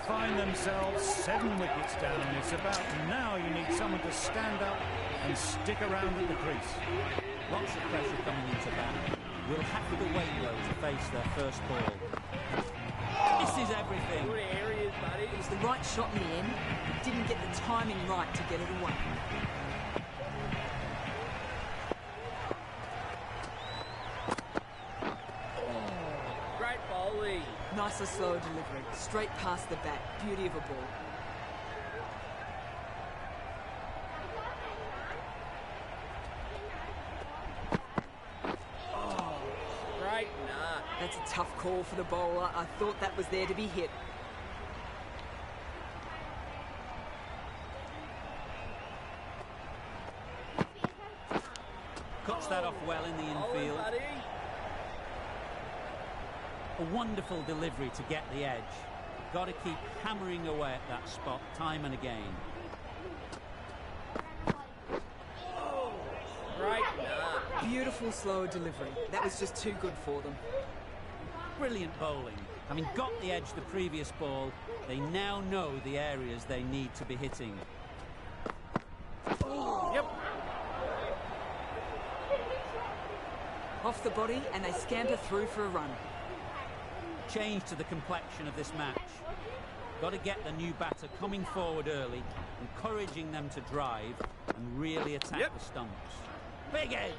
find themselves 7 wickets down. It's about now you need someone to stand up and stick around at the crease. Lots of pressure coming into bat. Will have to wait though to face their first ball. This is everything. Good areas, buddy. It was the right shot in the end. He didn't get the timing right to get it away. Great bowling. Nicer slower delivery. Straight past the bat. Beauty of a ball. Great nah. That's a tough call for the bowler. I thought that was there to be hit. Cuts that off well in the Bowling, infield. buddy. A wonderful delivery to get the edge. Got to keep hammering away at that spot time and again. Great nah. Beautiful slower delivery. That was just too good for them. Brilliant bowling. Having got the edge the previous ball, they now know the areas they need to be hitting. Yep. Off the body and they scamper through for a run. Change to the complexion of this match. Got to get the new batter coming forward early, encouraging them to drive and really attack the stumps. Big edge!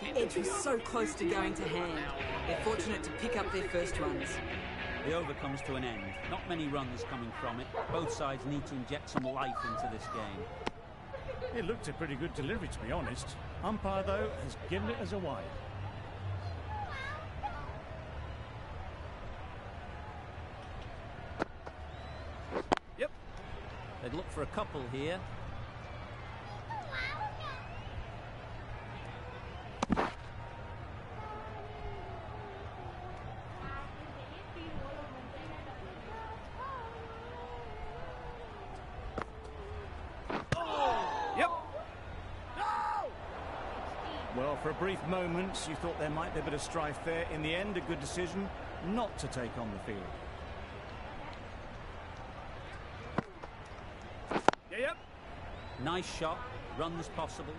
The edge was so close to going to hand. They're fortunate to pick up their first runs. The over comes to an end. Not many runs coming from it. Both sides need to inject some life into this game. It looked a pretty good delivery, to be honest. Umpire, though, has given it as a wide. Yep. They'd look for a couple here. Yep. Well, for a brief moment, you thought there might be a bit of strife there. In the end, a good decision not to take on the field. Yep. Nice shot. Runs possible.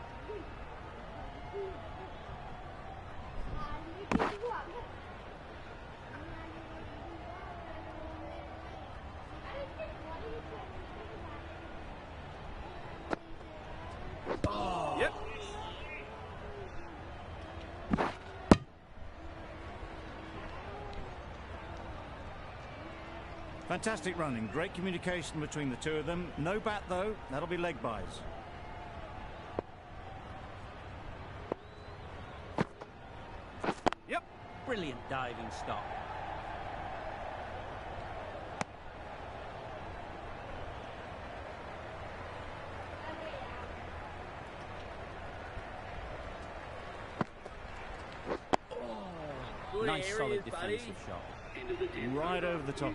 Yep. Fantastic running. Great communication between the two of them. No bat, though. That'll be leg byes. Yep. Brilliant diving stop. Good Nice areas, solid buddy. defensive shot. Right over the top.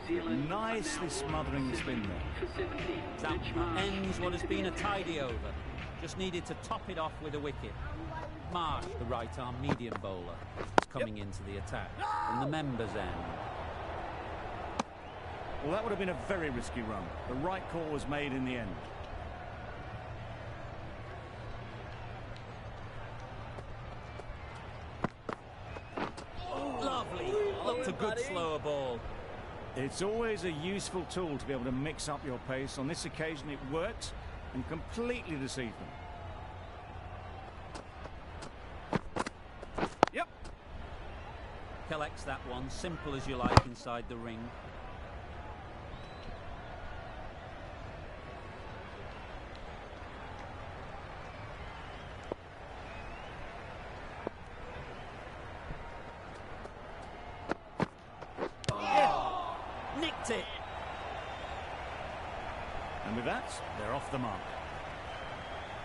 Nicely smothering the spin there. That ends what has been a tidy over. Just needed to top it off with a wicket. Marsh, the right-arm medium bowler, is coming into the attack from the members' end. Well, that would have been a very risky run. The right call was made in the end. Lovely. Looked a good buddy. slower ball. It's always a useful tool to be able to mix up your pace. On this occasion, it worked and completely deceived them. Yep. Collects that one, simple as you like inside the ring. Nicked it. And with that, they're off the mark.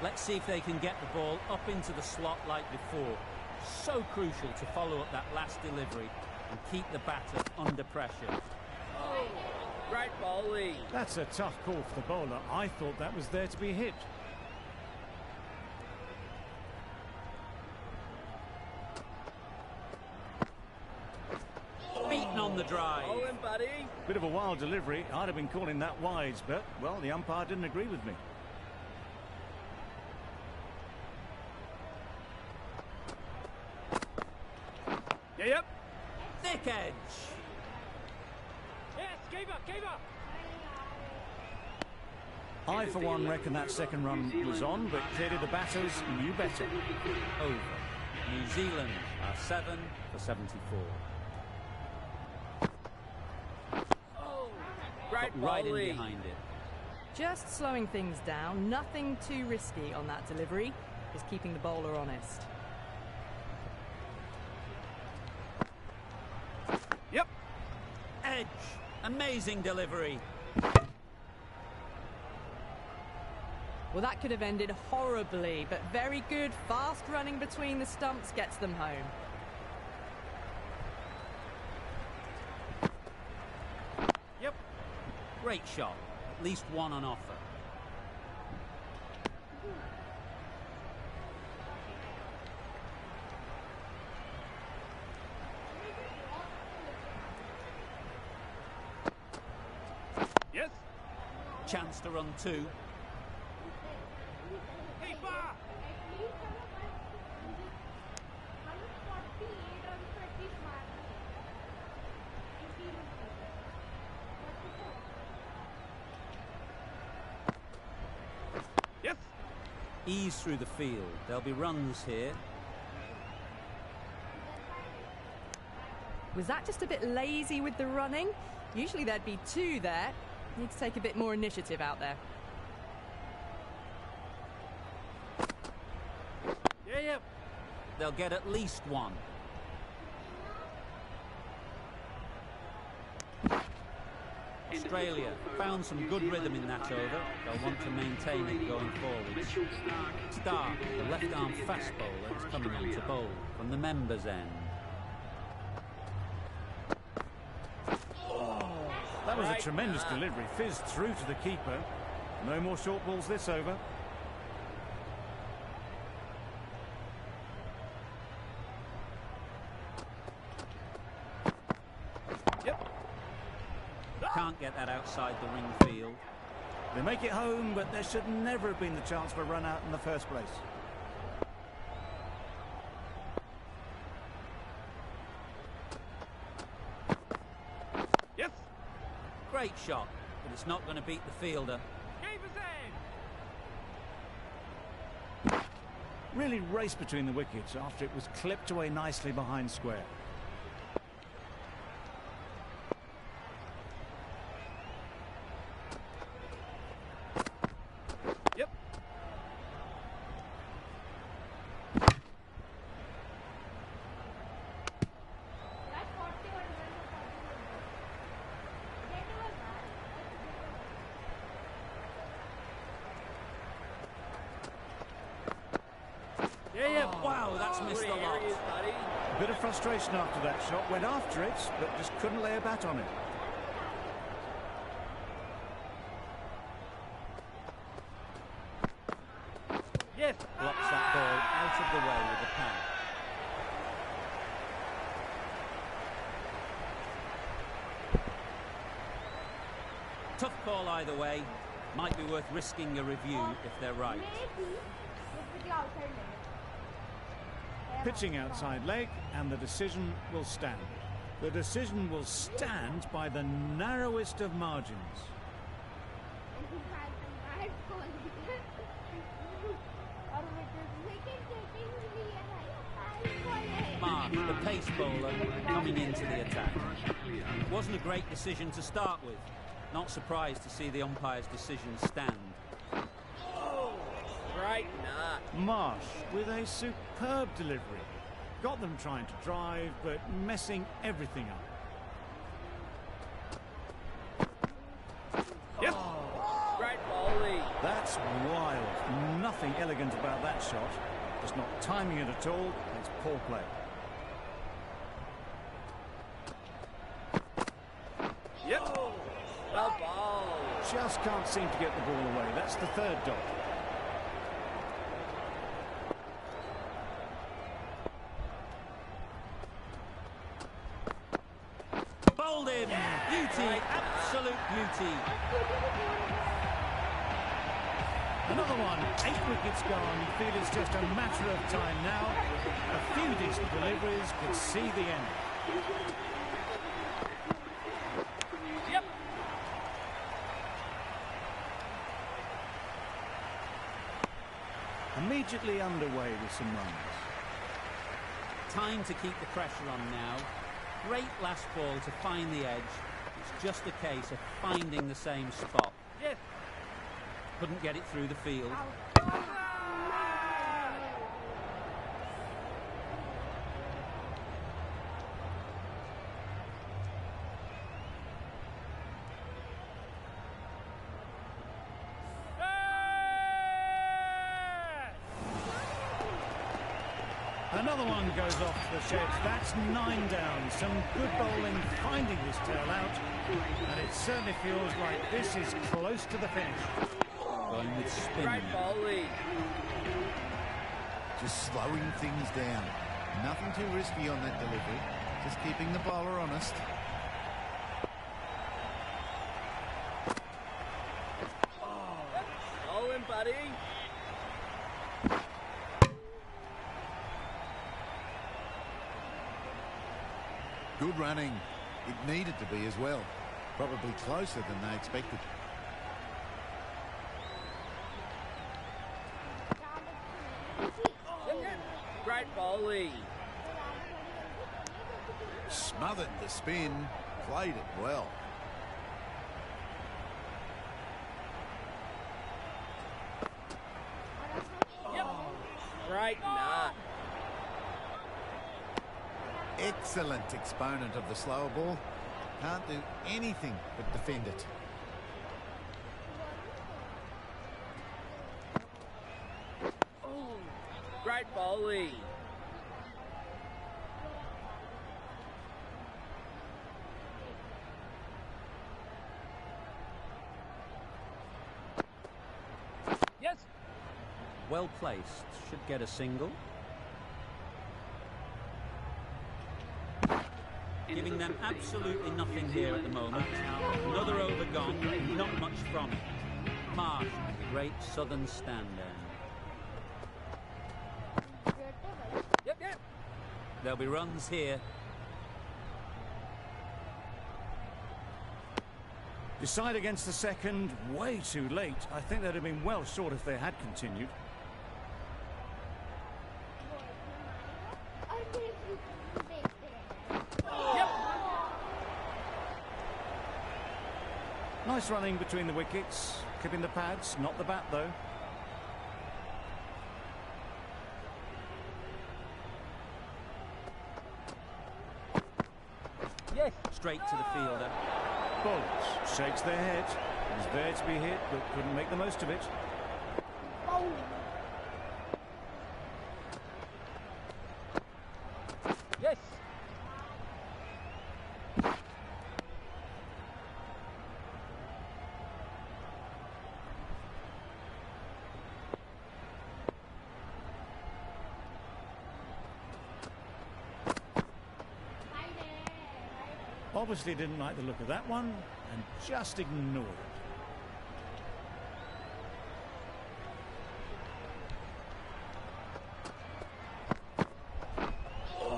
Let's see if they can get the ball up into the slot like before. So crucial to follow up that last delivery and keep the batter under pressure. Oh, great bowling. That's a tough call for the bowler. I thought that was there to be hit. Beaten on the drive. Bowling, buddy. Bit of a wild delivery. I'd have been calling that wides, but, well, the umpire didn't agree with me. Yeah, yep. Thick edge. Yes, keeper. I, for one, reckon that second run was on, but clearly the batters knew better. Over. New Zealand are 7 for 74. Oh, great Got right in bowling. behind it. Just slowing things down, nothing too risky on that delivery, just keeping the bowler honest. Yep. Edge. Amazing delivery. Well, that could have ended horribly, but very good. Fast running between the stumps gets them home. Yep. Great shot. At least one on offer. Yes. Chance to run 2. Keeper. Yes. Ease through the field. There'll be runs here. Was that just a bit lazy with the running? Usually there'd be 2 there. Need to take a bit more initiative out there. Yeah, yep. They'll get at least 1. Australia found some good rhythm in that over. They'll want to maintain it going forward. Stark, the left-arm fast bowler, is coming on to bowl from the members' end. That was a Right. tremendous delivery. Fizzed through to the keeper. No more short balls this over. Yep. Can't get that outside the ring field. They make it home, but there should never have been the chance for a run out in the first place. Yes. Great shot, but it's not going to beat the fielder. Keeper's in. Really raced between the wickets after it was clipped away nicely behind square. Yep. Yeah, yep. Wow, that's missed a lot. Areas, buddy. A bit of frustration after that shot. Went after it, but just couldn't lay a bat on it. Yes. Blocks that ball out of the way with the pad. Tough call either way. Might be worth risking a review if they're right. Pitching outside leg, and the decision will stand. The decision will stand by the narrowest of margins. Mark, the pace bowler, coming into the attack. Wasn't a great decision to start with. Not surprised to see the umpire's decision stand. Oh, great nut. Marsh with a superb delivery. Got them trying to drive, but messing everything up. Yes. Great bowling. That's wild. Nothing elegant about that shot. Just not timing it at all. It's poor play. just can't seem to get the ball away. That's the third dot. Bowled in. Beauty, absolute beauty. Another one, 8 wickets gone. You feel it's just a matter of time now. A few decent deliveries could see the end. Yep. Immediately underway with some runs. Time to keep the pressure on now. Great last ball to find the edge. It's just a case of finding the same spot. Yes. Couldn't get it through the field. Another one goes off the sheds. That's 9 down. Some good bowling, finding his tail out. And it certainly feels like this is close to the finish. Going with spin. Great bowling. Just slowing things down. Nothing too risky on that delivery. Just keeping the bowler honest. Bowling, buddy. Good running. It needed to be as well. Probably closer than they expected. Great bowling. Smothered the spin. Played it well. Great nut. Excellent exponent of the slower ball. Can't do anything but defend it. Great bowling. Yes. Well placed. Should get a single. Giving them absolutely nothing here at the moment. Another over gone, not much from it. Marsh, great southern stand end. Yep, yep. There'll be runs here. Decide against the second, way too late. I think they'd have been well short if they had continued. Nice running between the wickets, clipping the pads, not the bat though. Yes. Straight to the fielder. Bowlers shakes their head. Was there to be hit, but couldn't make the most of it. Yes. Obviously didn't like the look of that one and just ignored it.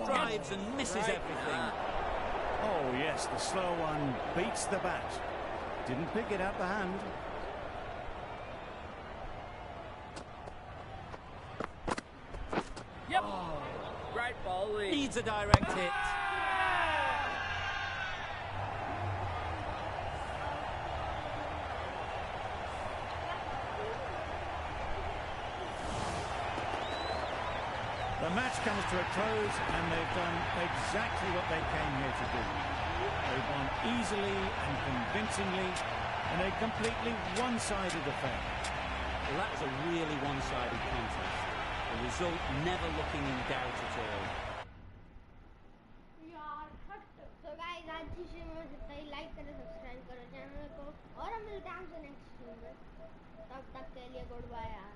Drives and misses everything. Oh yes, the slow one beats the bat. Didn't pick it out the hand. Yep. Great bowling. Needs a direct hit. The match comes to a close and they've done exactly what they came here to do. They've won easily and convincingly in a completely one-sided affair. Well, that was a really one-sided contest. The result never looking in doubt at all. So guys, आज की stream में जितना ही like करें subscribe करो channel को और हम मिलते हैं आपसे नेक्स्ट स्ट्रीम में तब तक के लिए गुड बाय यार